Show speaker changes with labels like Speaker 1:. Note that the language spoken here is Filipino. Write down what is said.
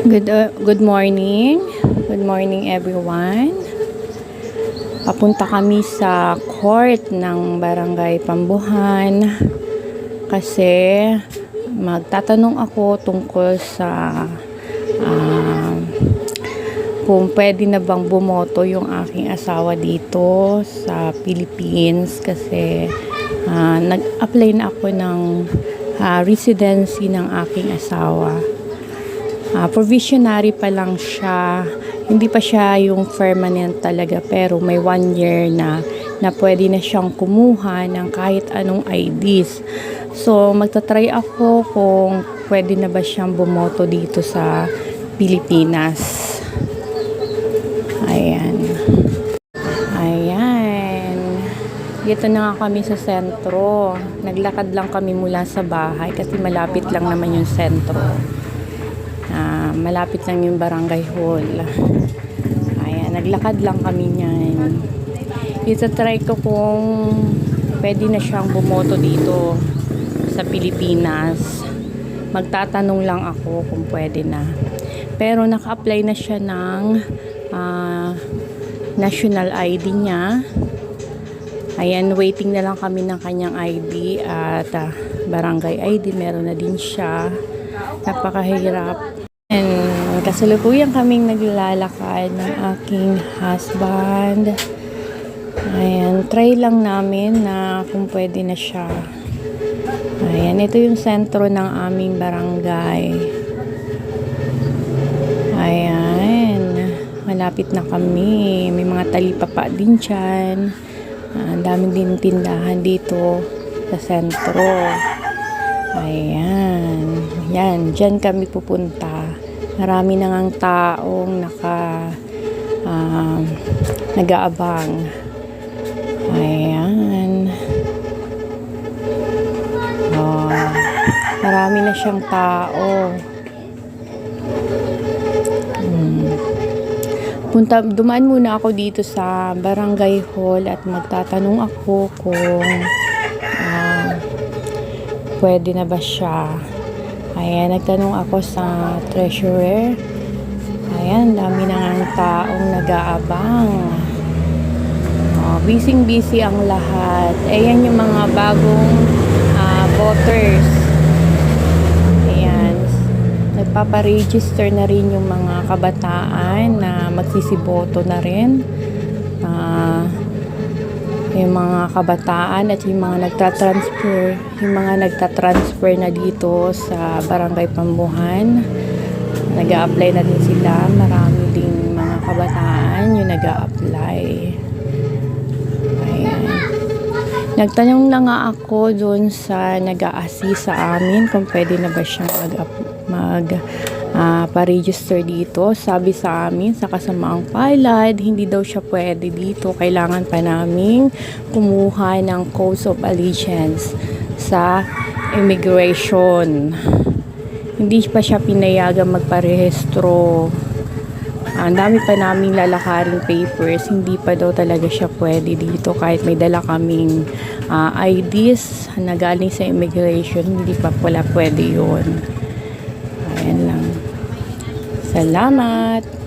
Speaker 1: Good morning. Good morning everyone. Papunta kami sa court ng Barangay Pambuhan kasi magtatanong ako tungkol sa kung pwede na bang bumoto yung aking asawa dito sa Philippines kasi nag-apply na ako ng residency ng aking asawa. Provisionary pa lang siya, hindi pa siya yung permanent talaga, pero may 1 year na pwede na siyang kumuha ng kahit anong IDs. So magta-try ako kung pwede na ba siyang bumoto dito sa Pilipinas. Ayan. Dito na nga kami sa sentro. Naglakad lang kami mula sa bahay kasi malapit lang naman yung sentro. Malapit lang yung barangay hall. Ayan, naglakad lang kami niyan. Ita-try ko kung pwede na siyang bumoto dito sa Pilipinas. Magtatanong lang ako kung pwede na. Pero naka-apply na siya ng national ID niya. Ayan, waiting na lang kami ng kanyang ID at barangay ID. Meron na din siya. Napakahirap. And kasalukuyan kaming naglalakad ng aking husband. Ayan, try lang namin na kung pwede na siya. Ayan, ito yung sentro ng aming barangay. Ayan, malapit na kami. May mga talipapa din dyan. Ang daming din tindahan dito sa sentro. Ayan. Yan, dyan kami pupunta. Marami na ngang taong nag-aabang. Ayan. Marami na siyang tao. Dumaan muna ako dito sa barangay hall at magtatanong ako kung pwede na ba siya. Ayan, nagtanong ako sa treasurer. Ayan, dami na nga taong nag-aabang. Busy ang lahat. Ayan yung mga bagong voters. Ayan, nagpaparegister na rin yung mga kabataan na magsisiboto na rin. Yung mga kabataan at yung mga nagtatransfer na dito sa Barangay Pambuhan, nag-a-apply na din sila. Marami ding mga kabataan yung nag-a-apply. Ayan. Nagtanong na nga ako doon sa nag-a-assist sa amin kung pwede na ba siyang pa-register dito. Sabi sa amin sa kasamaang palad, hindi daw siya pwede dito. Kailangan pa naming kumuha ng Oath of Allegiance sa immigration. Hindi pa siya pinayagang magparehistro. Ang dami pa naming lalakaring papers. Hindi pa daw talaga siya pwede dito kahit may dala kaming IDs na galing sa immigration. Hindi pa pala pwede yun. Ayan lang. Salamat!